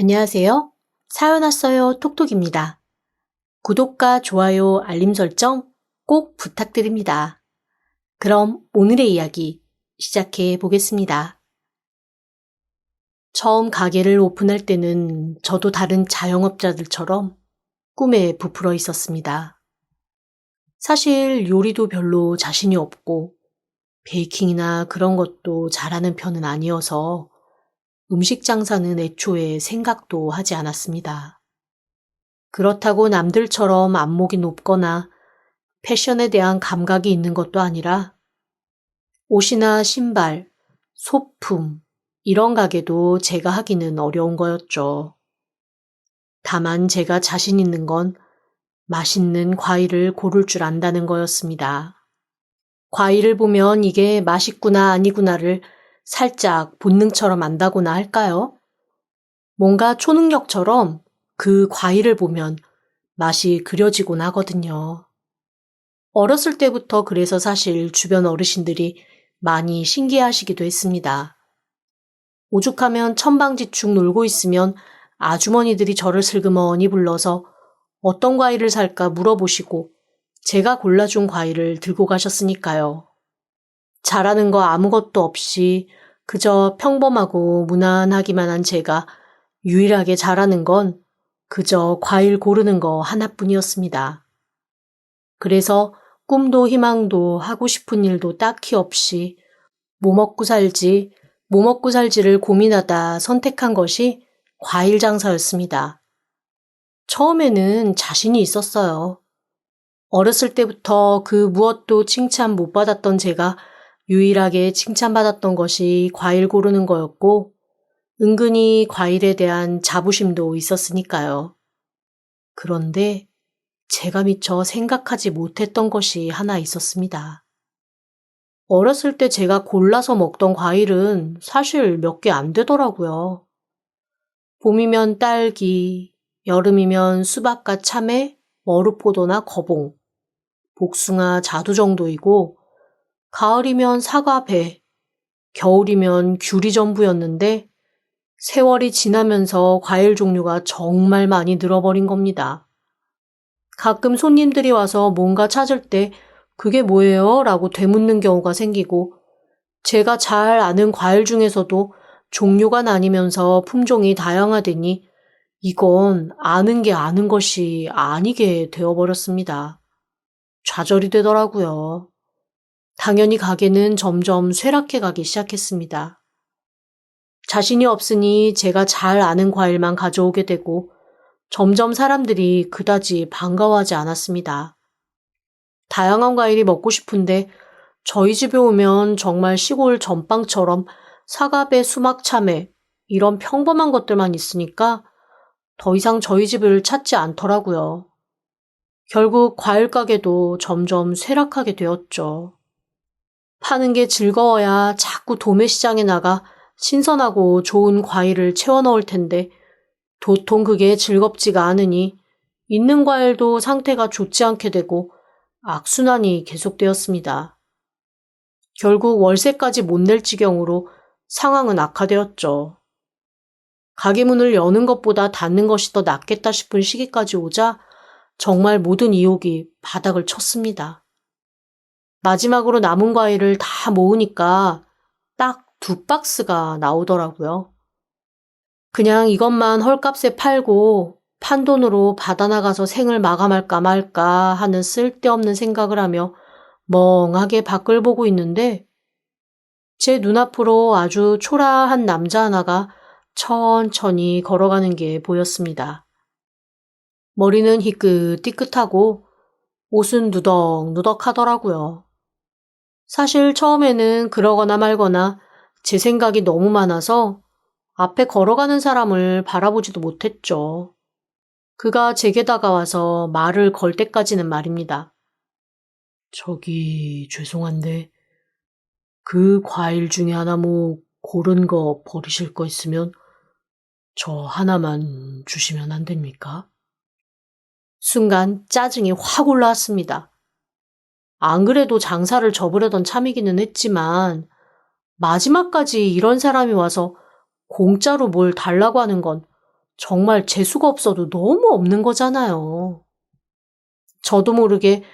안녕하세요. 사연 왔어요 톡톡입니다. 구독과 좋아요, 알림 설정 꼭 부탁드립니다. 그럼 오늘의 이야기 시작해 보겠습니다. 처음 가게를 오픈할 때는 저도 다른 자영업자들처럼 꿈에 부풀어 있었습니다. 사실 요리도 별로 자신이 없고 베이킹이나 그런 것도 잘하는 편은 아니어서 음식 장사는 애초에 생각도 하지 않았습니다. 그렇다고 남들처럼 안목이 높거나 패션에 대한 감각이 있는 것도 아니라 옷이나 신발, 소품, 이런 가게도 제가 하기는 어려운 거였죠. 다만 제가 자신 있는 건 맛있는 과일을 고를 줄 안다는 거였습니다. 과일을 보면 이게 맛있구나 아니구나를 살짝 본능처럼 안다고나 할까요? 뭔가 초능력처럼 그 과일을 보면 맛이 그려지곤 하거든요. 어렸을 때부터 그래서 사실 주변 어르신들이 많이 신기해하시기도 했습니다. 오죽하면 천방지축 놀고 있으면 아주머니들이 저를 슬그머니 불러서 어떤 과일을 살까 물어보시고 제가 골라준 과일을 들고 가셨으니까요. 잘하는 거 아무것도 없이 그저 평범하고 무난하기만 한 제가 유일하게 잘하는 건 그저 과일 고르는 거 하나뿐이었습니다. 그래서 꿈도 희망도 하고 싶은 일도 딱히 없이 뭐 먹고 살지를 고민하다 선택한 것이 과일 장사였습니다. 처음에는 자신이 있었어요. 어렸을 때부터 그 무엇도 칭찬 못 받았던 제가 유일하게 칭찬받았던 것이 과일 고르는 거였고 은근히 과일에 대한 자부심도 있었으니까요. 그런데 제가 미처 생각하지 못했던 것이 하나 있었습니다. 어렸을 때 제가 골라서 먹던 과일은 사실 몇 개 안 되더라고요. 봄이면 딸기, 여름이면 수박과 참외, 머루포도나 거봉, 복숭아, 자두 정도이고 가을이면 사과, 배, 겨울이면 귤이 전부였는데 세월이 지나면서 과일 종류가 정말 많이 늘어버린 겁니다. 가끔 손님들이 와서 뭔가 찾을 때 그게 뭐예요? 라고 되묻는 경우가 생기고 제가 잘 아는 과일 중에서도 종류가 나뉘면서 품종이 다양하더니 이건 아는 게 아는 것이 아니게 되어버렸습니다. 좌절이 되더라고요. 당연히 가게는 점점 쇠락해 가기 시작했습니다. 자신이 없으니 제가 잘 아는 과일만 가져오게 되고 점점 사람들이 그다지 반가워하지 않았습니다. 다양한 과일이 먹고 싶은데 저희 집에 오면 정말 시골 전빵처럼 사과배, 수막, 참외 이런 평범한 것들만 있으니까 더 이상 저희 집을 찾지 않더라고요. 결국 과일 가게도 점점 쇠락하게 되었죠. 파는 게 즐거워야 자꾸 도매시장에 나가 신선하고 좋은 과일을 채워 넣을 텐데 도통 그게 즐겁지가 않으니 있는 과일도 상태가 좋지 않게 되고 악순환이 계속되었습니다. 결국 월세까지 못 낼 지경으로 상황은 악화되었죠. 가게 문을 여는 것보다 닫는 것이 더 낫겠다 싶은 시기까지 오자 정말 모든 이욕이 바닥을 쳤습니다. 마지막으로 남은 과일을 다 모으니까 딱 2박스가 나오더라고요. 그냥 이것만 헐값에 팔고 판돈으로 받아나가서 생을 마감할까 말까 하는 쓸데없는 생각을 하며 멍하게 밖을 보고 있는데 제 눈앞으로 아주 초라한 남자 하나가 천천히 걸어가는 게 보였습니다. 머리는 희끗희끗하고 옷은 누덕누덕하더라고요. 사실 처음에는 그러거나 말거나 제 생각이 너무 많아서 앞에 걸어가는 사람을 바라보지도 못했죠. 그가 제게 다가와서 말을 걸 때까지는 말입니다. 저기 죄송한데 그 과일 중에 하나 뭐 고른 거 버리실 거 있으면 저 하나만 주시면 안 됩니까? 순간 짜증이 확 올라왔습니다. 안 그래도 장사를 접으려던 참이기는 했지만 마지막까지 이런 사람이 와서 공짜로 뭘 달라고 하는 건 정말 재수가 없어도 너무 없는 거잖아요. 저도 모르게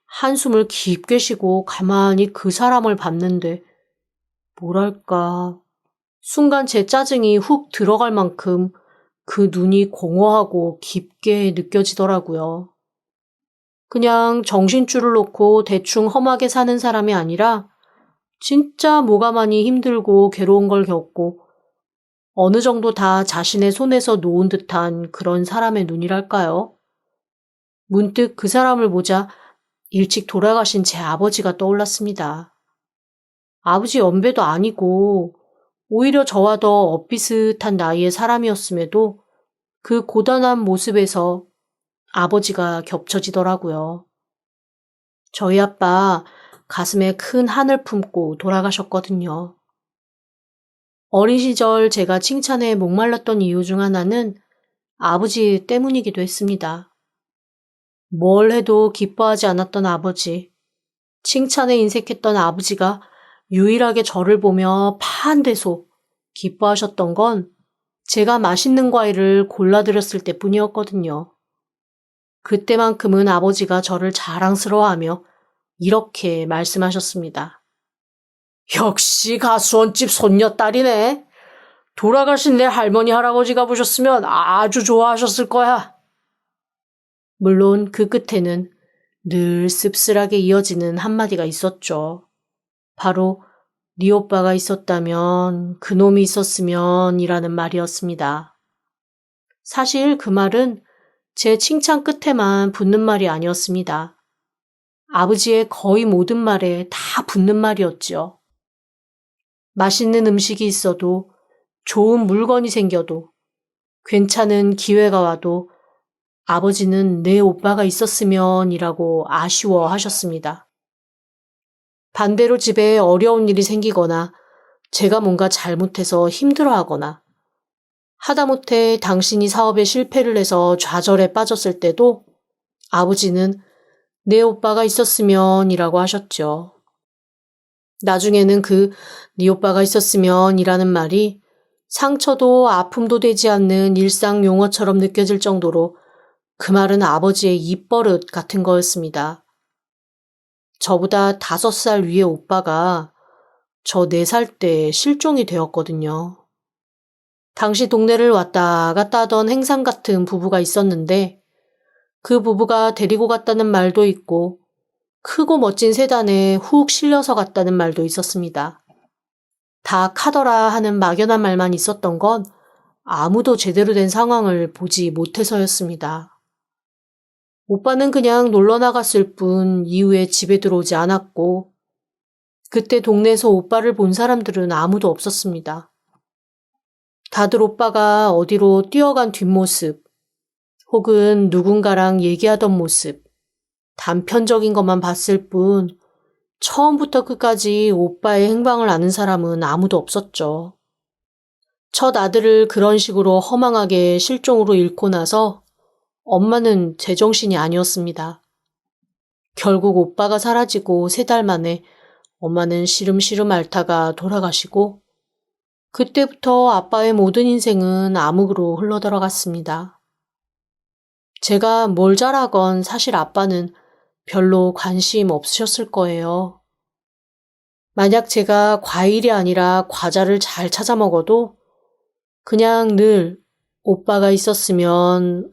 한숨을 깊게 쉬고 가만히 그 사람을 봤는데, 뭐랄까, 순간 제 짜증이 훅 들어갈 만큼 그 눈이 공허하고 깊게 느껴지더라고요. 그냥 정신줄을 놓고 대충 험하게 사는 사람이 아니라 진짜 뭐가 많이 힘들고 괴로운 걸 겪고 어느 정도 다 자신의 손에서 놓은 듯한 그런 사람의 눈이랄까요? 문득 그 사람을 보자 일찍 돌아가신 제 아버지가 떠올랐습니다. 아버지 연배도 아니고 오히려 저와 더 엇비슷한 나이의 사람이었음에도 그 고단한 모습에서 아버지가 겹쳐지더라고요. 저희 아빠 가슴에 큰 한을 품고 돌아가셨거든요. 어린 시절 제가 칭찬에 목말랐던 이유 중 하나는 아버지 때문이기도 했습니다. 뭘 해도 기뻐하지 않았던 아버지, 칭찬에 인색했던 아버지가 유일하게 저를 보며 파한대소 기뻐하셨던 건 제가 맛있는 과일을 골라드렸을 때뿐이었거든요. 그때만큼은 아버지가 저를 자랑스러워하며 이렇게 말씀하셨습니다. 역시 가수원집 손녀딸이네. 돌아가신 내 할머니 할아버지가 보셨으면 아주 좋아하셨을 거야. 물론 그 끝에는 늘 씁쓸하게 이어지는 한마디가 있었죠. 바로 네 오빠가 있었다면, 그놈이 있었으면 이라는 말이었습니다. 사실 그 말은 제 칭찬 끝에만 붙는 말이 아니었습니다. 아버지의 거의 모든 말에 다 붙는 말이었죠. 맛있는 음식이 있어도, 좋은 물건이 생겨도, 괜찮은 기회가 와도 아버지는 내 오빠가 있었으면 이라고 아쉬워하셨습니다. 반대로 집에 어려운 일이 생기거나 제가 뭔가 잘못해서 힘들어하거나 하다못해 당신이 사업에 실패를 해서 좌절에 빠졌을 때도 아버지는 내 오빠가 있었으면 이라고 하셨죠. 나중에는 그 네 오빠가 있었으면 이라는 말이 상처도 아픔도 되지 않는 일상 용어처럼 느껴질 정도로 그 말은 아버지의 입버릇 같은 거였습니다. 저보다 5살 위의 오빠가 저 4살 때 실종이 되었거든요. 당시 동네를 왔다 갔다 하던 행상 같은 부부가 있었는데 그 부부가 데리고 갔다는 말도 있고 크고 멋진 세단에 훅 실려서 갔다는 말도 있었습니다. 다 카더라 하는 막연한 말만 있었던 건 아무도 제대로 된 상황을 보지 못해서였습니다. 오빠는 그냥 놀러 나갔을 뿐 이후에 집에 들어오지 않았고 그때 동네에서 오빠를 본 사람들은 아무도 없었습니다. 다들 오빠가 어디로 뛰어간 뒷모습 혹은 누군가랑 얘기하던 모습 단편적인 것만 봤을 뿐 처음부터 끝까지 오빠의 행방을 아는 사람은 아무도 없었죠. 첫 아들을 그런 식으로 허망하게 실종으로 잃고 나서 엄마는 제정신이 아니었습니다. 결국 오빠가 사라지고 3달 만에 엄마는 시름시름 앓다가 돌아가시고 그때부터 아빠의 모든 인생은 암흑으로 흘러들어갔습니다. 제가 뭘 잘하건 사실 아빠는 별로 관심 없으셨을 거예요. 만약 제가 과일이 아니라 과자를 잘 찾아 먹어도 그냥 늘 오빠가 있었으면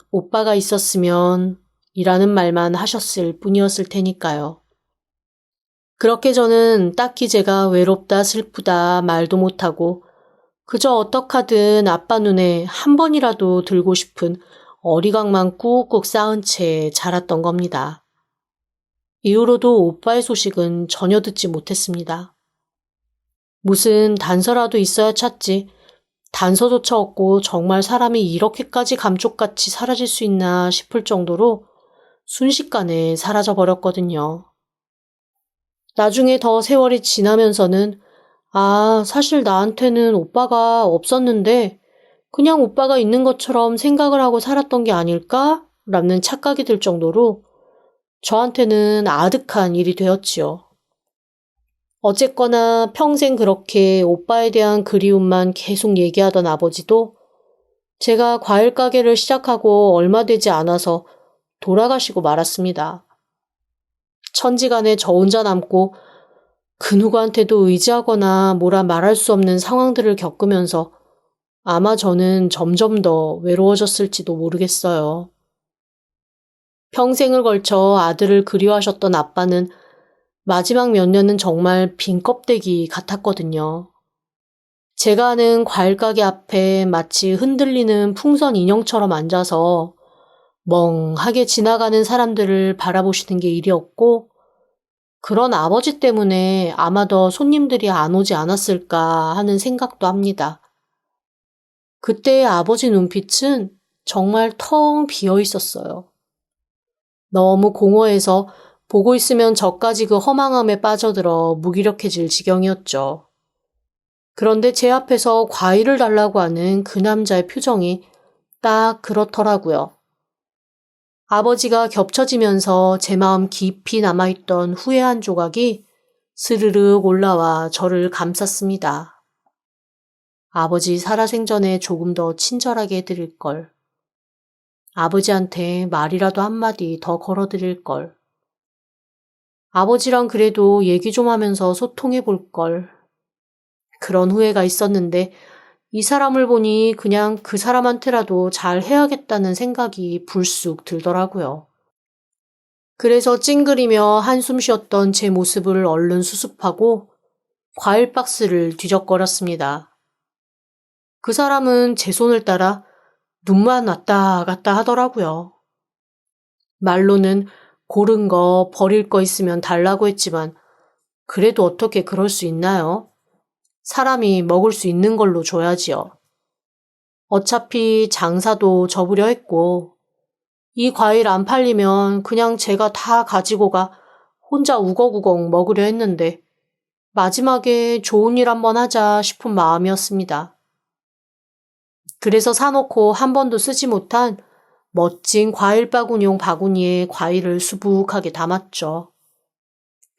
이라는 말만 하셨을 뿐이었을 테니까요. 그렇게 저는 딱히 제가 외롭다 슬프다 말도 못하고 그저 어떡하든 아빠 눈에 한 번이라도 들고 싶은 어리광만 꾹꾹 쌓은 채 자랐던 겁니다. 이후로도 오빠의 소식은 전혀 듣지 못했습니다. 무슨 단서라도 있어야 찾지 단서조차 없고 정말 사람이 이렇게까지 감쪽같이 사라질 수 있나 싶을 정도로 순식간에 사라져버렸거든요. 나중에 더 세월이 지나면서는 사실 나한테는 오빠가 없었는데 그냥 오빠가 있는 것처럼 생각을 하고 살았던 게 아닐까? 라는 착각이 들 정도로 저한테는 아득한 일이 되었지요. 어쨌거나 평생 그렇게 오빠에 대한 그리움만 계속 얘기하던 아버지도 제가 과일 가게를 시작하고 얼마 되지 않아서 돌아가시고 말았습니다. 천지간에 저 혼자 남고 그 누구한테도 의지하거나 뭐라 말할 수 없는 상황들을 겪으면서 아마 저는 점점 더 외로워졌을지도 모르겠어요. 평생을 걸쳐 아들을 그리워하셨던 아빠는 마지막 몇 년은 정말 빈 껍데기 같았거든요. 제가 아는 과일 가게 앞에 마치 흔들리는 풍선 인형처럼 앉아서 멍하게 지나가는 사람들을 바라보시는 게 일이었고, 그런 아버지 때문에 아마 더 손님들이 안 오지 않았을까 하는 생각도 합니다. 그때의 아버지 눈빛은 정말 텅 비어 있었어요. 너무 공허해서 보고 있으면 저까지 그 허망함에 빠져들어 무기력해질 지경이었죠. 그런데 제 앞에서 과일을 달라고 하는 그 남자의 표정이 딱 그렇더라고요. 아버지가 겹쳐지면서 제 마음 깊이 남아있던 후회 한 조각이 스르륵 올라와 저를 감쌌습니다. 아버지 살아생전에 조금 더 친절하게 해드릴 걸. 아버지한테 말이라도 한마디 더 걸어드릴 걸. 아버지랑 그래도 얘기 좀 하면서 소통해 볼 걸. 그런 후회가 있었는데 이 사람을 보니 그냥 그 사람한테라도 잘 해야겠다는 생각이 불쑥 들더라고요. 그래서 찡그리며 한숨 쉬었던 제 모습을 얼른 수습하고 과일 박스를 뒤적거렸습니다. 그 사람은 제 손을 따라 눈만 왔다 갔다 하더라고요. 말로는 고른 거 버릴 거 있으면 달라고 했지만 그래도 어떻게 그럴 수 있나요? 사람이 먹을 수 있는 걸로 줘야지요. 어차피 장사도 접으려 했고 이 과일 안 팔리면 그냥 제가 다 가지고 가 혼자 우걱우걱 먹으려 했는데 마지막에 좋은 일 한번 하자 싶은 마음이었습니다. 그래서 사놓고 한 번도 쓰지 못한 멋진 과일 바구니용 바구니에 과일을 수북하게 담았죠.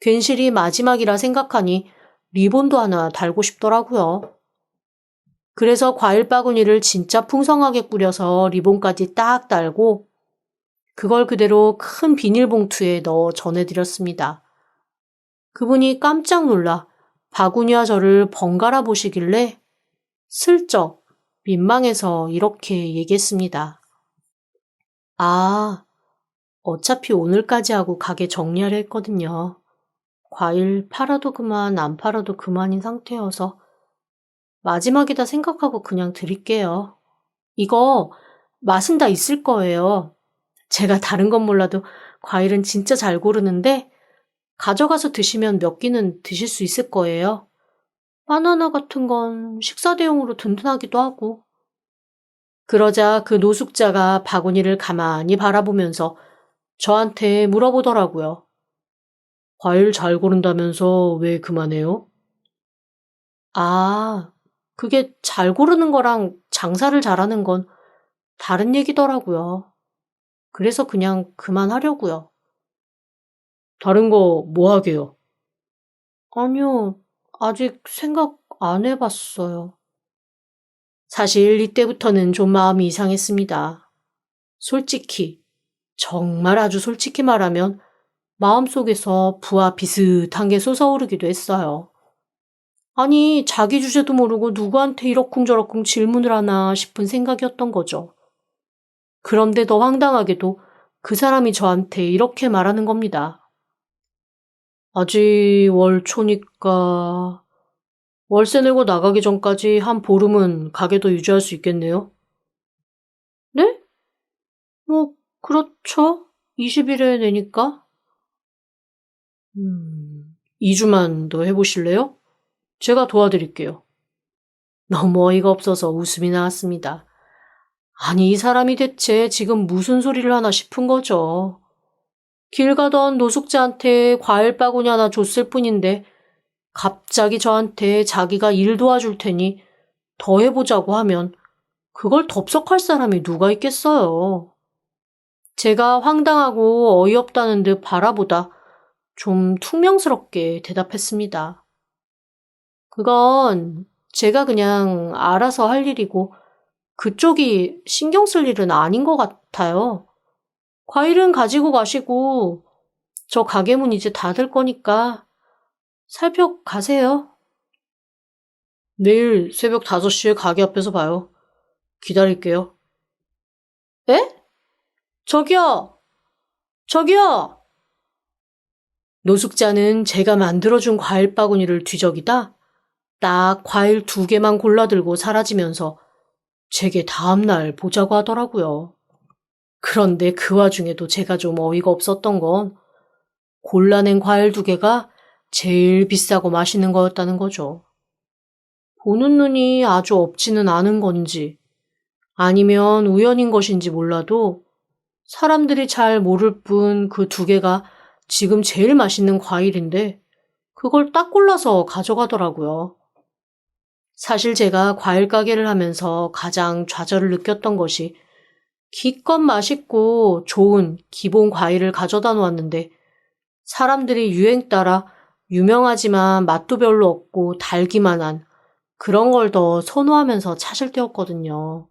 괜시리 마지막이라 생각하니 리본도 하나 달고 싶더라고요. 그래서 과일 바구니를 진짜 풍성하게 꾸려서 리본까지 딱 달고 그걸 그대로 큰 비닐봉투에 넣어 전해드렸습니다. 그분이 깜짝 놀라 바구니와 저를 번갈아 보시길래 슬쩍 민망해서 이렇게 얘기했습니다. 아, 어차피 오늘까지 하고 가게 정리하려 했거든요. 과일 팔아도 그만 안 팔아도 그만인 상태여서 마지막이다 생각하고 그냥 드릴게요. 이거 맛은 다 있을 거예요. 제가 다른 건 몰라도 과일은 진짜 잘 고르는데 가져가서 드시면 몇 끼는 드실 수 있을 거예요. 바나나 같은 건 식사 대용으로 든든하기도 하고. 그러자 그 노숙자가 바구니를 가만히 바라보면서 저한테 물어보더라고요. 과일 잘 고른다면서 왜 그만해요? 아, 그게 잘 고르는 거랑 장사를 잘하는 건 다른 얘기더라고요. 그래서 그냥 그만하려고요. 다른 거 뭐 하게요? 아니요, 아직 생각 안 해봤어요. 사실 이때부터는 좀 마음이 이상했습니다. 솔직히, 정말 아주 솔직히 말하면 마음속에서 부하 비슷한 게 솟아오르기도 했어요. 아니, 자기 주제도 모르고 누구한테 이러쿵저러쿵 질문을 하나 싶은 생각이었던 거죠. 그런데 더 황당하게도 그 사람이 저한테 이렇게 말하는 겁니다. 아직 월 초니까 월세 내고 나가기 전까지 한 보름은 가게도 유지할 수 있겠네요? 네? 뭐, 그렇죠. 20일에 내니까. 2주만 더 해보실래요? 제가 도와드릴게요. 너무 어이가 없어서 웃음이 나왔습니다. 아니, 이 사람이 대체 지금 무슨 소리를 하나 싶은 거죠. 길 가던 노숙자한테 과일 바구니 하나 줬을 뿐인데 갑자기 저한테 자기가 일 도와줄 테니 더 해보자고 하면 그걸 덥석할 사람이 누가 있겠어요. 제가 황당하고 어이없다는 듯 바라보다 좀 퉁명스럽게 대답했습니다. 그건 제가 그냥 알아서 할 일이고 그쪽이 신경 쓸 일은 아닌 것 같아요. 과일은 가지고 가시고 저 가게 문 이제 닫을 거니까 살펴가세요. 내일 새벽 5시에 가게 앞에서 봐요. 기다릴게요. 에? 저기요! 저기요! 노숙자는 제가 만들어준 과일 바구니를 뒤적이다 딱 과일 2개만 골라들고 사라지면서 제게 다음날 보자고 하더라고요. 그런데 그 와중에도 제가 좀 어이가 없었던 건 골라낸 과일 2개가 제일 비싸고 맛있는 거였다는 거죠. 보는 눈이 아주 없지는 않은 건지 아니면 우연인 것인지 몰라도 사람들이 잘 모를 뿐 그 2개가 지금 제일 맛있는 과일인데 그걸 딱 골라서 가져가더라고요. 사실 제가 과일 가게를 하면서 가장 좌절을 느꼈던 것이 기껏 맛있고 좋은 기본 과일을 가져다 놓았는데 사람들이 유행 따라 유명하지만 맛도 별로 없고 달기만 한 그런 걸 더 선호하면서 찾을 때였거든요.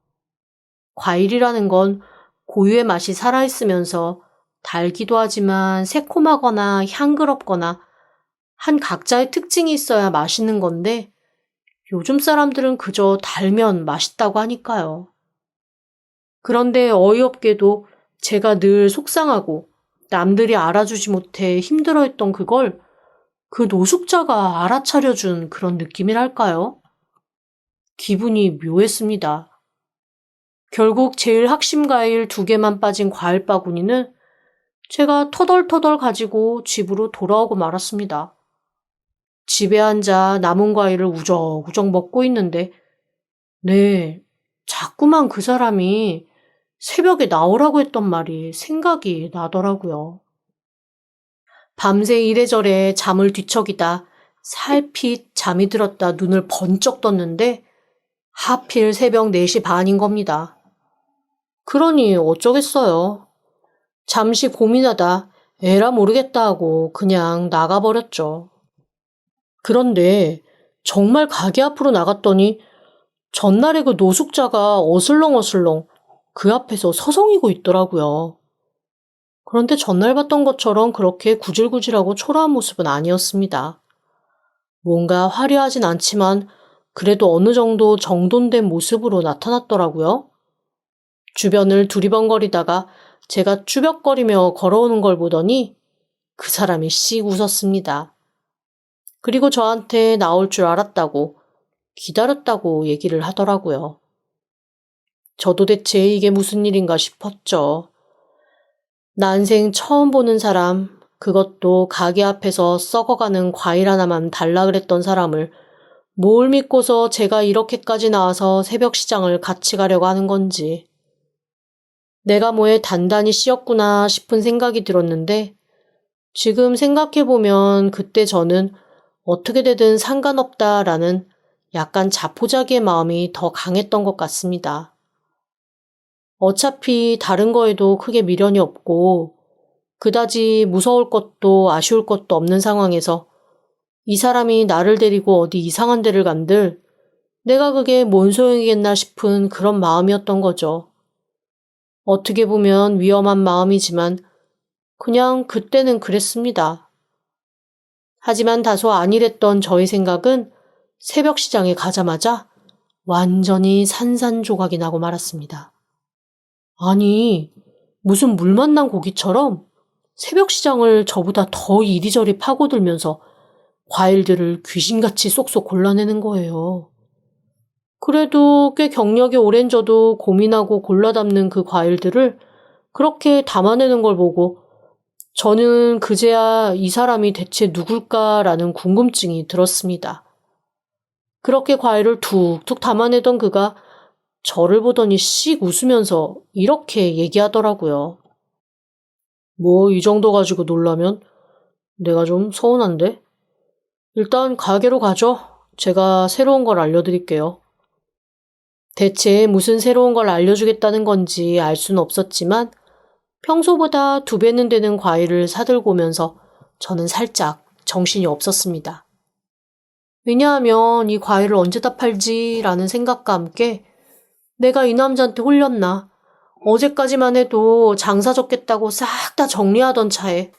과일이라는 건 고유의 맛이 살아있으면서 달기도 하지만 새콤하거나 향그럽거나 한 각자의 특징이 있어야 맛있는 건데 요즘 사람들은 그저 달면 맛있다고 하니까요. 그런데 어이없게도 제가 늘 속상하고 남들이 알아주지 못해 힘들어했던 그걸 그 노숙자가 알아차려준 그런 느낌이랄까요? 기분이 묘했습니다. 결국 제일 핵심 과일 2개만 빠진 과일 바구니는 제가 터덜터덜 가지고 집으로 돌아오고 말았습니다. 집에 앉아 남은 과일을 우적우적 먹고 있는데 네, 자꾸만 그 사람이 새벽에 나오라고 했던 말이 생각이 나더라고요. 밤새 이래저래 잠을 뒤척이다 살핏 잠이 들었다 눈을 번쩍 떴는데 하필 새벽 4시 반인 겁니다. 그러니 어쩌겠어요. 잠시 고민하다 에라 모르겠다 하고 그냥 나가버렸죠. 그런데 정말 가게 앞으로 나갔더니 전날에 그 노숙자가 어슬렁어슬렁 그 앞에서 서성이고 있더라고요. 그런데 전날 봤던 것처럼 그렇게 구질구질하고 초라한 모습은 아니었습니다. 뭔가 화려하진 않지만 그래도 어느 정도 정돈된 모습으로 나타났더라고요. 주변을 두리번거리다가 제가 쭈뼛거리며 걸어오는 걸 보더니 그 사람이 씩 웃었습니다. 그리고 저한테 나올 줄 알았다고 기다렸다고 얘기를 하더라고요. 저도 대체 이게 무슨 일인가 싶었죠. 난생 처음 보는 사람, 그것도 가게 앞에서 썩어가는 과일 하나만 달라 그랬던 사람을 뭘 믿고서 제가 이렇게까지 나와서 새벽 시장을 같이 가려고 하는 건지. 내가 뭐에 단단히 씌었구나 싶은 생각이 들었는데 지금 생각해보면 그때 저는 어떻게 되든 상관없다라는 약간 자포자기의 마음이 더 강했던 것 같습니다. 어차피 다른 거에도 크게 미련이 없고 그다지 무서울 것도 아쉬울 것도 없는 상황에서 이 사람이 나를 데리고 어디 이상한 데를 간들 내가 그게 뭔 소용이겠나 싶은 그런 마음이었던 거죠. 어떻게 보면 위험한 마음이지만 그냥 그때는 그랬습니다. 하지만 다소 안일했던 저의 생각은 새벽 시장에 가자마자 완전히 산산조각이 나고 말았습니다. 아니, 무슨 물 만난 고기처럼 새벽 시장을 저보다 더 이리저리 파고들면서 과일들을 귀신같이 쏙쏙 골라내는 거예요. 그래도 꽤 경력이 오랜 저도 고민하고 골라 담는 그 과일들을 그렇게 담아내는 걸 보고 저는 그제야 이 사람이 대체 누굴까라는 궁금증이 들었습니다. 그렇게 과일을 툭툭 담아내던 그가 저를 보더니 씩 웃으면서 이렇게 얘기하더라고요. 뭐 이 정도 가지고 놀라면 내가 좀 서운한데? 일단 가게로 가죠. 제가 새로운 걸 알려드릴게요. 대체 무슨 새로운 걸 알려주겠다는 건지 알 수는 없었지만 평소보다 2배는 되는 과일을 사들고 오면서 저는 살짝 정신이 없었습니다. 왜냐하면 이 과일을 언제 다 팔지라는 생각과 함께 내가 이 남자한테 홀렸나? 어제까지만 해도 장사 적겠다고 싹 다 정리하던 차에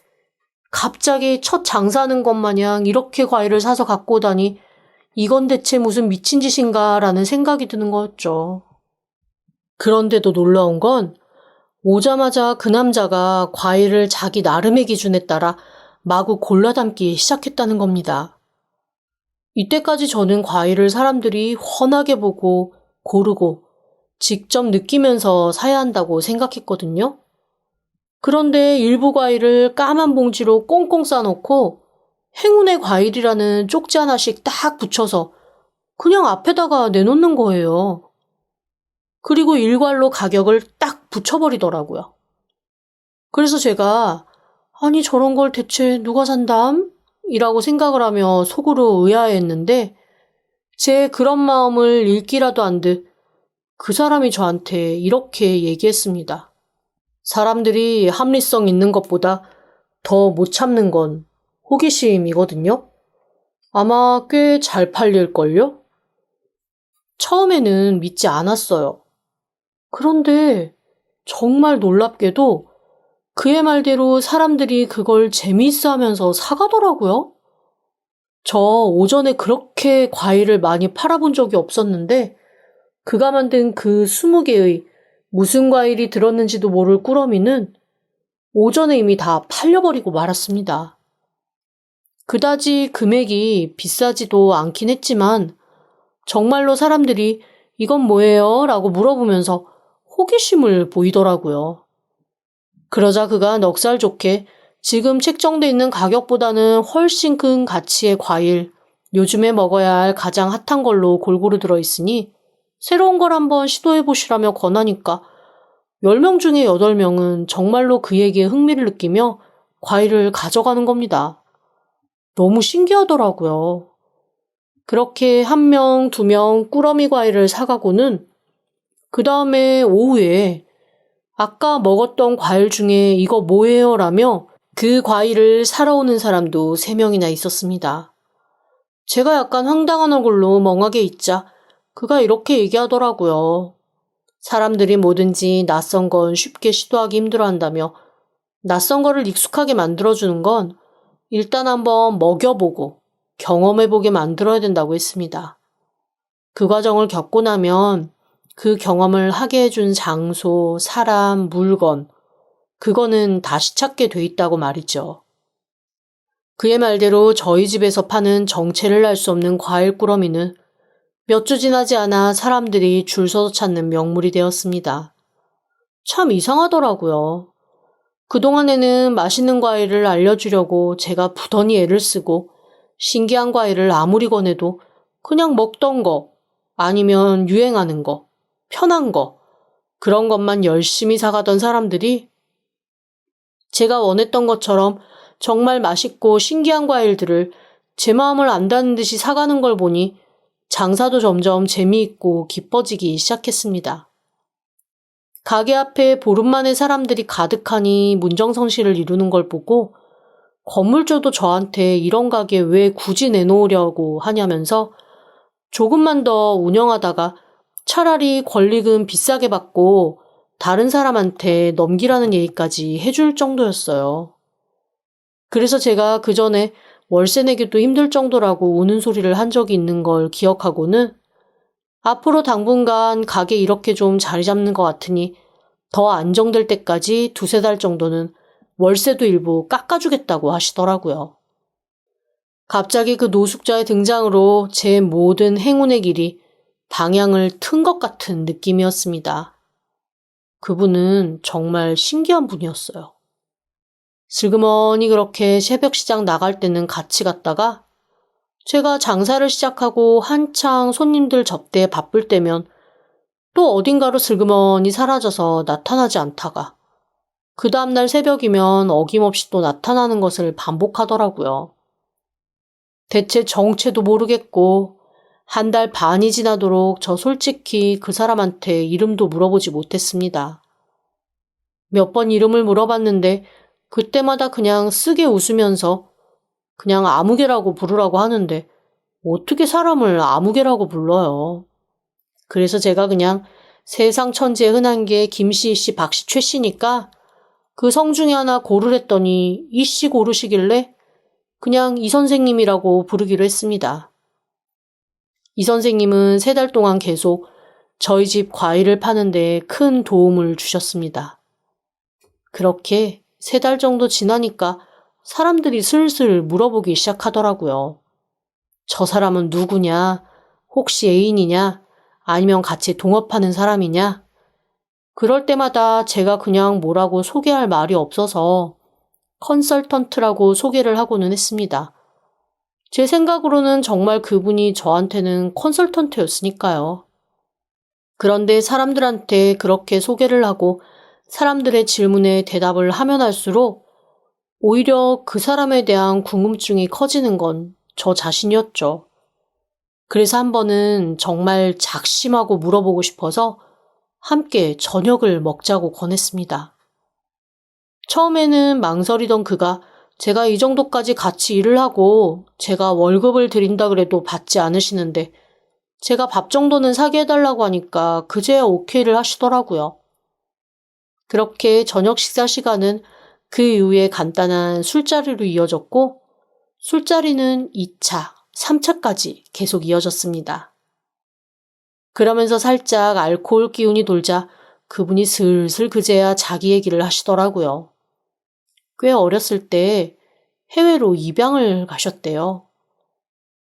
갑자기 첫 장사하는 것 마냥 이렇게 과일을 사서 갖고 오다니 이건 대체 무슨 미친 짓인가라는 생각이 드는 거였죠. 그런데도 놀라운 건 오자마자 그 남자가 과일을 자기 나름의 기준에 따라 마구 골라 담기 시작했다는 겁니다. 이때까지 저는 과일을 사람들이 훤하게 보고 고르고 직접 느끼면서 사야 한다고 생각했거든요. 그런데 일부 과일을 까만 봉지로 꽁꽁 싸놓고 행운의 과일이라는 쪽지 하나씩 딱 붙여서 그냥 앞에다가 내놓는 거예요. 그리고 일괄로 가격을 딱 붙여버리더라고요. 그래서 제가 아니 저런 걸 대체 누가 산담? 이라고 생각을 하며 속으로 의아해했는데 제 그런 마음을 읽기라도 한 듯 그 사람이 저한테 이렇게 얘기했습니다. 사람들이 합리성 있는 것보다 더 못 참는 건 호기심이거든요. 아마 꽤 잘 팔릴걸요? 처음에는 믿지 않았어요. 그런데 정말 놀랍게도 그의 말대로 사람들이 그걸 재미있어 하면서 사가더라고요. 저 오전에 그렇게 과일을 많이 팔아본 적이 없었는데 그가 만든 그 20개의 무슨 과일이 들었는지도 모를 꾸러미는 오전에 이미 다 팔려버리고 말았습니다. 그다지 금액이 비싸지도 않긴 했지만 정말로 사람들이 이건 뭐예요? 라고 물어보면서 호기심을 보이더라고요. 그러자 그가 넉살 좋게 지금 책정돼 있는 가격보다는 훨씬 큰 가치의 과일, 요즘에 먹어야 할 가장 핫한 걸로 골고루 들어있으니 새로운 걸 한번 시도해보시라며 권하니까 10명 중에 8명은 정말로 그 얘기에 흥미를 느끼며 과일을 가져가는 겁니다. 너무 신기하더라고요. 그렇게 1명, 2명 꾸러미 과일을 사가고는 그 다음에 오후에 아까 먹었던 과일 중에 이거 뭐예요? 라며 그 과일을 사러 오는 사람도 3명이나 있었습니다. 제가 약간 황당한 얼굴로 멍하게 있자 그가 이렇게 얘기하더라고요. 사람들이 뭐든지 낯선 건 쉽게 시도하기 힘들어한다며 낯선 거를 익숙하게 만들어주는 건 일단 한번 먹여보고 경험해보게 만들어야 된다고 했습니다. 그 과정을 겪고 나면 그 경험을 하게 해준 장소, 사람, 물건, 그거는 다시 찾게 돼 있다고 말이죠. 그의 말대로 저희 집에서 파는 정체를 알 수 없는 과일 꾸러미는 몇 주 지나지 않아 사람들이 줄 서서 찾는 명물이 되었습니다. 참 이상하더라고요. 그동안에는 맛있는 과일을 알려주려고 제가 부단히 애를 쓰고 신기한 과일을 아무리 권해도 그냥 먹던 거, 아니면 유행하는 거, 편한 거, 그런 것만 열심히 사가던 사람들이 제가 원했던 것처럼 정말 맛있고 신기한 과일들을 제 마음을 안다는 듯이 사가는 걸 보니 장사도 점점 재미있고 기뻐지기 시작했습니다. 가게 앞에 보름 만에 사람들이 가득하니 문정성시를 이루는 걸 보고 건물주도 저한테 이런 가게 왜 굳이 내놓으려고 하냐면서 조금만 더 운영하다가 차라리 권리금 비싸게 받고 다른 사람한테 넘기라는 얘기까지 해줄 정도였어요. 그래서 제가 그 전에 월세 내기도 힘들 정도라고 우는 소리를 한 적이 있는 걸 기억하고는 앞으로 당분간 가게 이렇게 좀 자리 잡는 것 같으니 더 안정될 때까지 2-3달 정도는 월세도 일부 깎아주겠다고 하시더라고요. 갑자기 그 노숙자의 등장으로 제 모든 행운의 길이 방향을 튼 것 같은 느낌이었습니다. 그분은 정말 신기한 분이었어요. 슬그머니 그렇게 새벽 시장 나갈 때는 같이 갔다가 제가 장사를 시작하고 한창 손님들 접대에 바쁠 때면 또 어딘가로 슬그머니 사라져서 나타나지 않다가 그 다음날 새벽이면 어김없이 또 나타나는 것을 반복하더라고요. 대체 정체도 모르겠고 1달 반이 지나도록 저 솔직히 그 사람한테 이름도 물어보지 못했습니다. 몇 번 이름을 물어봤는데 그때마다 그냥 쓰게 웃으면서 그냥 아무개라고 부르라고 하는데 어떻게 사람을 아무개라고 불러요. 그래서 제가 그냥 세상 천지에 흔한 게 김씨, 이씨, 박씨, 최씨니까 그 성 중에 하나 고르랬더니 이씨 고르시길래 그냥 이 선생님이라고 부르기로 했습니다. 이 선생님은 3달 동안 계속 저희 집 과일을 파는데 큰 도움을 주셨습니다. 그렇게 3달 정도 지나니까 사람들이 슬슬 물어보기 시작하더라고요. 저 사람은 누구냐? 혹시 애인이냐? 아니면 같이 동업하는 사람이냐? 그럴 때마다 제가 그냥 뭐라고 소개할 말이 없어서 컨설턴트라고 소개를 하고는 했습니다. 제 생각으로는 정말 그분이 저한테는 컨설턴트였으니까요. 그런데 사람들한테 그렇게 소개를 하고 사람들의 질문에 대답을 하면 할수록 오히려 그 사람에 대한 궁금증이 커지는 건 저 자신이었죠. 그래서 한 번은 정말 작심하고 물어보고 싶어서 함께 저녁을 먹자고 권했습니다. 처음에는 망설이던 그가 제가 이 정도까지 같이 일을 하고 제가 월급을 드린다 그래도 받지 않으시는데 제가 밥 정도는 사게 해달라고 하니까 그제야 오케이를 하시더라고요. 그렇게 저녁 식사 시간은 그 이후에 간단한 술자리로 이어졌고 술자리는 2차, 3차까지 계속 이어졌습니다. 그러면서 살짝 알코올 기운이 돌자 그분이 슬슬 그제야 자기 얘기를 하시더라고요. 꽤 어렸을 때 해외로 입양을 가셨대요.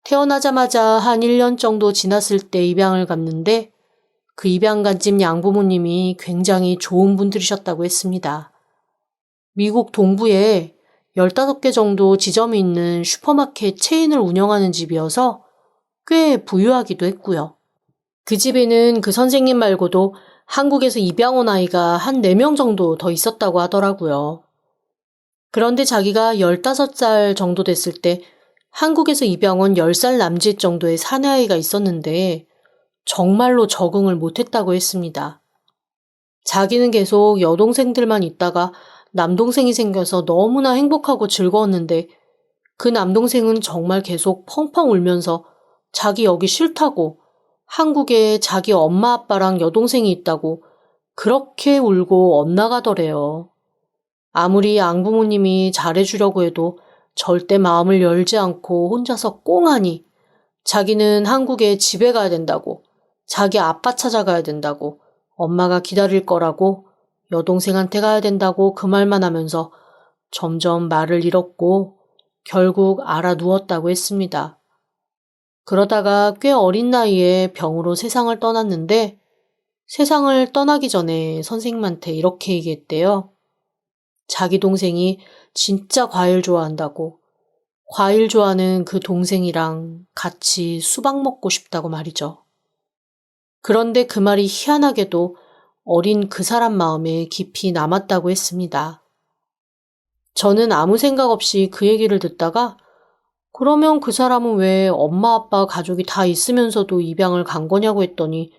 태어나자마자 한 1년 정도 지났을 때 입양을 갔는데 그 입양 간 집 양부모님이 굉장히 좋은 분들이셨다고 했습니다. 미국 동부에 15개 정도 지점이 있는 슈퍼마켓 체인을 운영하는 집이어서 꽤 부유하기도 했고요. 그 집에는 그 선생님 말고도 한국에서 입양 온 아이가 한 4명 정도 더 있었다고 하더라고요. 그런데 자기가 15살 정도 됐을 때 한국에서 입양 온 10살 남짓 정도의 사내아이가 있었는데 정말로 적응을 못했다고 했습니다. 자기는 계속 여동생들만 있다가 남동생이 생겨서 너무나 행복하고 즐거웠는데 그 남동생은 정말 계속 펑펑 울면서 자기 여기 싫다고 한국에 자기 엄마 아빠랑 여동생이 있다고 그렇게 울고 엇나가더래요. 아무리 양부모님이 잘해주려고 해도 절대 마음을 열지 않고 혼자서 꽁하니 자기는 한국에 집에 가야 된다고, 자기 아빠 찾아가야 된다고, 엄마가 기다릴 거라고, 여동생한테 가야 된다고 그 말만 하면서 점점 말을 잃었고 결국 알아 누웠다고 했습니다. 그러다가 꽤 어린 나이에 병으로 세상을 떠났는데 세상을 떠나기 전에 선생님한테 이렇게 얘기했대요. 자기 동생이 진짜 과일 좋아한다고, 과일 좋아하는 그 동생이랑 같이 수박 먹고 싶다고 말이죠. 그런데 그 말이 희한하게도 어린 그 사람 마음에 깊이 남았다고 했습니다. 저는 아무 생각 없이 그 얘기를 듣다가 그러면 그 사람은 왜 엄마 아빠 가족이 다 있으면서도 입양을 간 거냐고 했더니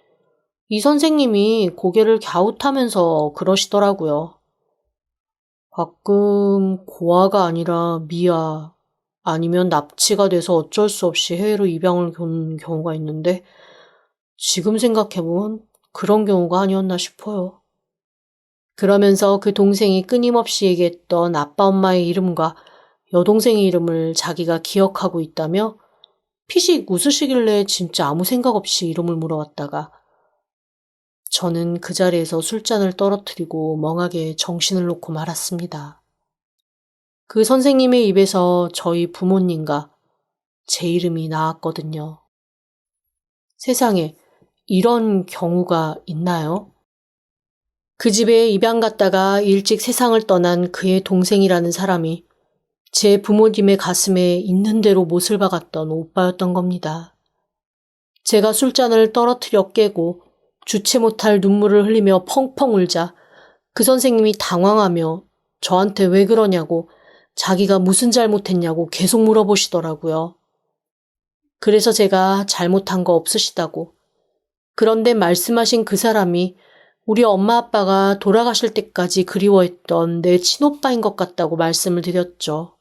이 선생님이 고개를 갸웃하면서 그러시더라고요. 가끔 고아가 아니라 미아 아니면 납치가 돼서 어쩔 수 없이 해외로 입양을 온 경우가 있는데 지금 생각해보면 그런 경우가 아니었나 싶어요. 그러면서 그 동생이 끊임없이 얘기했던 아빠 엄마의 이름과 여동생의 이름을 자기가 기억하고 있다며 피식 웃으시길래 진짜 아무 생각 없이 이름을 물어봤다가 저는 그 자리에서 술잔을 떨어뜨리고 멍하게 정신을 놓고 말았습니다. 그 선생님의 입에서 저희 부모님과 제 이름이 나왔거든요. 세상에 이런 경우가 있나요? 그 집에 입양 갔다가 일찍 세상을 떠난 그의 동생이라는 사람이 제 부모님의 가슴에 있는 대로 못을 박았던 오빠였던 겁니다. 제가 술잔을 떨어뜨려 깨고 주체 못할 눈물을 흘리며 펑펑 울자 그 선생님이 당황하며 저한테 왜 그러냐고 자기가 무슨 잘못했냐고 계속 물어보시더라고요. 그래서 제가 잘못한 거 없으시다고. 그런데 말씀하신 그 사람이 우리 엄마 아빠가 돌아가실 때까지 그리워했던 내 친오빠인 것 같다고 말씀을 드렸죠.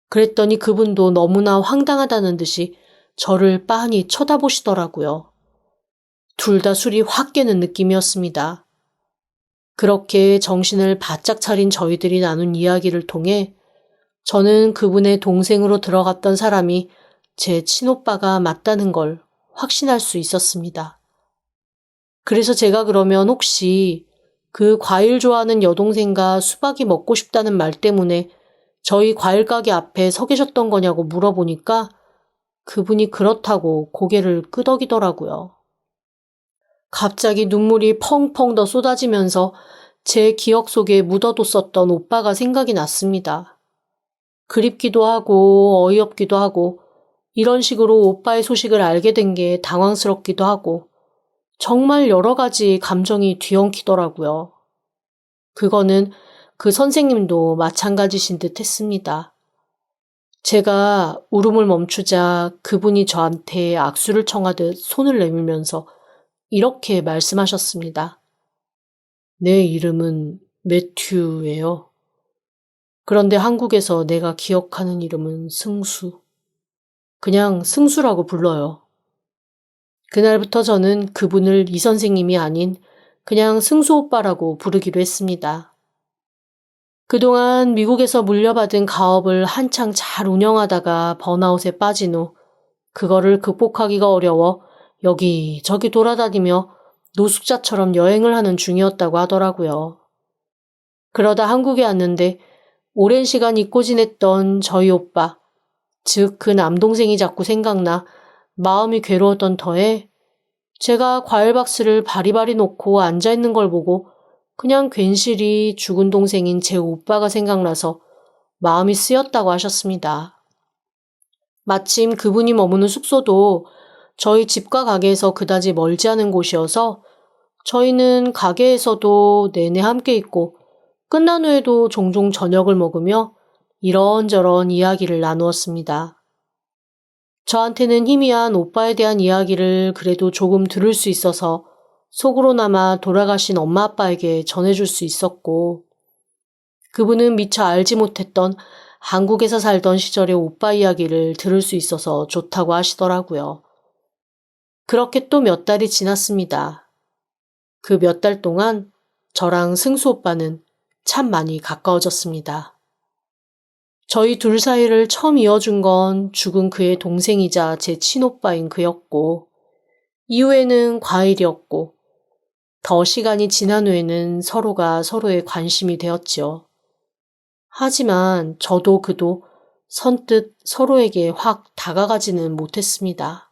그랬더니 그분도 너무나 황당하다는 듯이 저를 빤히 쳐다보시더라고요. 둘 다 술이 확 깨는 느낌이었습니다. 그렇게 정신을 바짝 차린 저희들이 나눈 이야기를 통해 저는 그분의 동생으로 들어갔던 사람이 제 친오빠가 맞다는 걸 확신할 수 있었습니다. 그래서 제가 그러면 혹시 그 과일 좋아하는 여동생과 수박이 먹고 싶다는 말 때문에 저희 과일 가게 앞에 서 계셨던 거냐고 물어보니까 그분이 그렇다고 고개를 끄덕이더라고요. 갑자기 눈물이 펑펑 더 쏟아지면서 제 기억 속에 묻어뒀었던 오빠가 생각이 났습니다. 그립기도 하고 어이없기도 하고 이런 식으로 오빠의 소식을 알게 된 게 당황스럽기도 하고 정말 여러 가지 감정이 뒤엉키더라고요. 그거는 그 선생님도 마찬가지신 듯 했습니다. 제가 울음을 멈추자 그분이 저한테 악수를 청하듯 손을 내밀면서 이렇게 말씀하셨습니다. 내 이름은 매튜예요. 그런데 한국에서 내가 기억하는 이름은 승수. 그냥 승수라고 불러요. 그날부터 저는 그분을 이 선생님이 아닌 그냥 승수 오빠라고 부르기로 했습니다. 그동안 미국에서 물려받은 가업을 한창 잘 운영하다가 번아웃에 빠진 후 그거를 극복하기가 어려워 여기저기 돌아다니며 노숙자처럼 여행을 하는 중이었다고 하더라고요. 그러다 한국에 왔는데 오랜 시간 잊고 지냈던 저희 오빠, 즉 그 남동생이 자꾸 생각나 마음이 괴로웠던 터에 제가 과일 박스를 바리바리 놓고 앉아있는 걸 보고 그냥 괜시리 죽은 동생인 제 오빠가 생각나서 마음이 쓰였다고 하셨습니다. 마침 그분이 머무는 숙소도 저희 집과 가게에서 그다지 멀지 않은 곳이어서 저희는 가게에서도 내내 함께 있고 끝난 후에도 종종 저녁을 먹으며 이런저런 이야기를 나누었습니다. 저한테는 희미한 오빠에 대한 이야기를 그래도 조금 들을 수 있어서 속으로나마 돌아가신 엄마 아빠에게 전해줄 수 있었고 그분은 미처 알지 못했던 한국에서 살던 시절의 오빠 이야기를 들을 수 있어서 좋다고 하시더라고요. 그렇게 또 몇 달이 지났습니다. 그 몇 달 동안 저랑 승수 오빠는 참 많이 가까워졌습니다. 저희 둘 사이를 처음 이어준 건 죽은 그의 동생이자 제 친오빠인 그였고 이후에는 과일이었고 더 시간이 지난 후에는 서로가 서로의 관심이 되었지요. 하지만 저도 그도 선뜻 서로에게 확 다가가지는 못했습니다.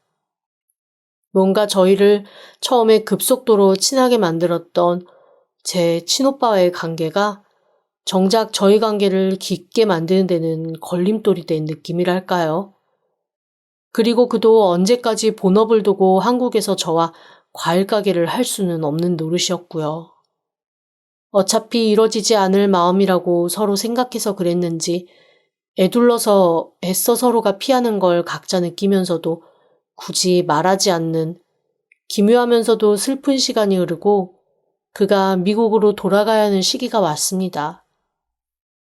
뭔가 저희를 처음에 급속도로 친하게 만들었던 제 친오빠와의 관계가 정작 저희 관계를 깊게 만드는 데는 걸림돌이 된 느낌이랄까요? 그리고 그도 언제까지 본업을 두고 한국에서 저와 과일 가게를 할 수는 없는 노릇이었고요. 어차피 이뤄지지 않을 마음이라고 서로 생각해서 그랬는지 애둘러서 애써 서로가 피하는 걸 각자 느끼면서도 굳이 말하지 않는 기묘하면서도 슬픈 시간이 흐르고 그가 미국으로 돌아가야 하는 시기가 왔습니다.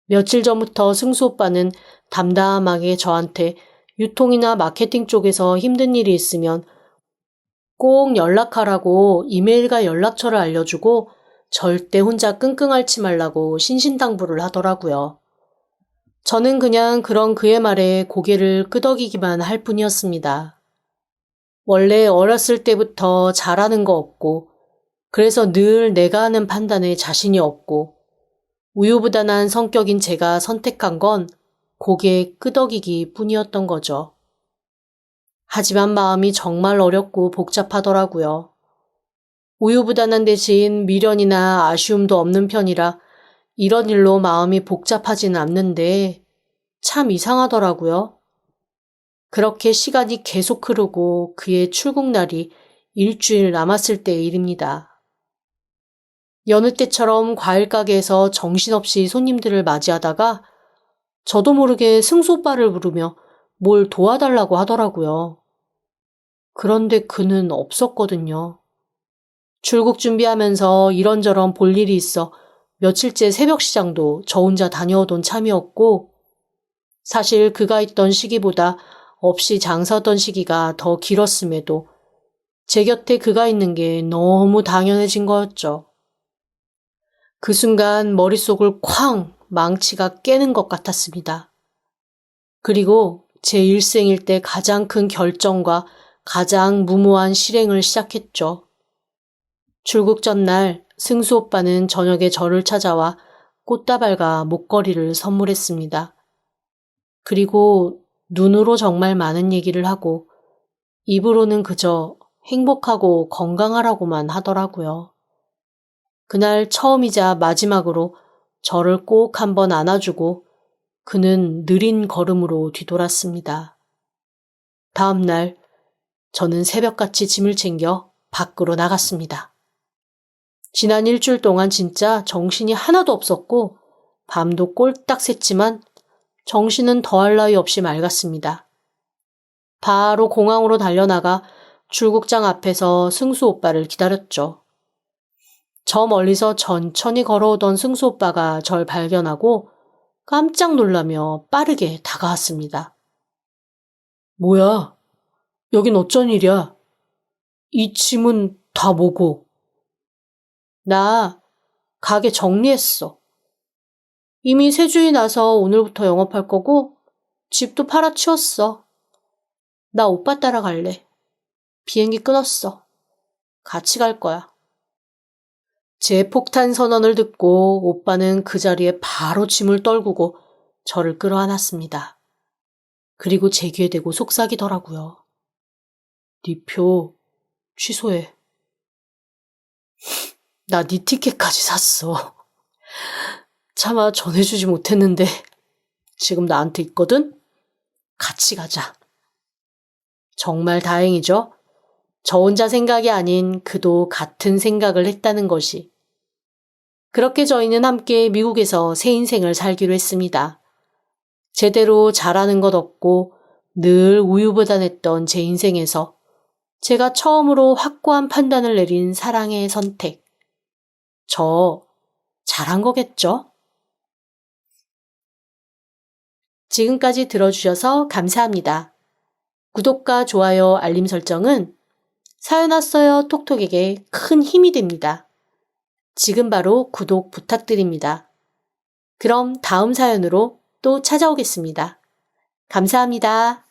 며칠 전부터 승수 오빠는 담담하게 저한테 유통이나 마케팅 쪽에서 힘든 일이 있으면 꼭 연락하라고 이메일과 연락처를 알려주고 절대 혼자 끙끙 앓지 말라고 신신당부를 하더라고요. 저는 그냥 그런 그의 말에 고개를 끄덕이기만 할 뿐이었습니다. 원래 어렸을 때부터 잘하는 거 없고 그래서 늘 내가 하는 판단에 자신이 없고 우유부단한 성격인 제가 선택한 건 고개 끄덕이기 뿐이었던 거죠. 하지만 마음이 정말 어렵고 복잡하더라고요. 우유부단한 대신 미련이나 아쉬움도 없는 편이라 이런 일로 마음이 복잡하지는 않는데 참 이상하더라고요. 그렇게 시간이 계속 흐르고 그의 출국날이 일주일 남았을 때의 일입니다. 여느 때처럼 과일 가게에서 정신없이 손님들을 맞이하다가 저도 모르게 승수 오빠를 부르며 뭘 도와달라고 하더라고요. 그런데 그는 없었거든요. 출국 준비하면서 이런저런 볼 일이 있어 며칠째 새벽 시장도 저 혼자 다녀오던 참이었고 사실 그가 있던 시기보다 없이 장사하던 시기가 더 길었음에도 제 곁에 그가 있는 게 너무 당연해진 거였죠. 그 순간 머릿속을 쾅 망치가 깨는 것 같았습니다. 그리고 제 일생일 때 가장 큰 결정과 가장 무모한 실행을 시작했죠. 출국 전날 승수 오빠는 저녁에 저를 찾아와 꽃다발과 목걸이를 선물했습니다. 그리고 눈으로 정말 많은 얘기를 하고 입으로는 그저 행복하고 건강하라고만 하더라고요. 그날 처음이자 마지막으로 저를 꼭 한번 안아주고 그는 느린 걸음으로 뒤돌았습니다. 다음 날 저는 새벽같이 짐을 챙겨 밖으로 나갔습니다. 지난 일주일 동안 진짜 정신이 하나도 없었고 밤도 꼴딱 샜지만 정신은 더할 나위 없이 맑았습니다. 바로 공항으로 달려나가 출국장 앞에서 승수 오빠를 기다렸죠. 저 멀리서 천천히 걸어오던 승수 오빠가 절 발견하고 깜짝 놀라며 빠르게 다가왔습니다. 뭐야? 여긴 어쩐 일이야? 이 짐은 다 뭐고? 나 가게 정리했어. 이미 새 주인 나서 오늘부터 영업할 거고 집도 팔아치웠어. 나 오빠 따라갈래. 비행기 끊었어. 같이 갈 거야. 제 폭탄 선언을 듣고 오빠는 그 자리에 바로 짐을 떨구고 저를 끌어안았습니다. 그리고 제 귀에 대고 속삭이더라고요. 네 표 취소해. 나 네 티켓까지 샀어. 차마 전해주지 못했는데 지금 나한테 있거든? 같이 가자. 정말 다행이죠? 저 혼자 생각이 아닌 그도 같은 생각을 했다는 것이. 그렇게 저희는 함께 미국에서 새 인생을 살기로 했습니다. 제대로 잘하는 것 없고 늘 우유부단했던 제 인생에서 제가 처음으로 확고한 판단을 내린 사랑의 선택. 저 잘한 거겠죠? 지금까지 들어주셔서 감사합니다. 구독과 좋아요, 알림 설정은 사연 왔어요 톡톡에게 큰 힘이 됩니다. 지금 바로 구독 부탁드립니다. 그럼 다음 사연으로 또 찾아오겠습니다. 감사합니다.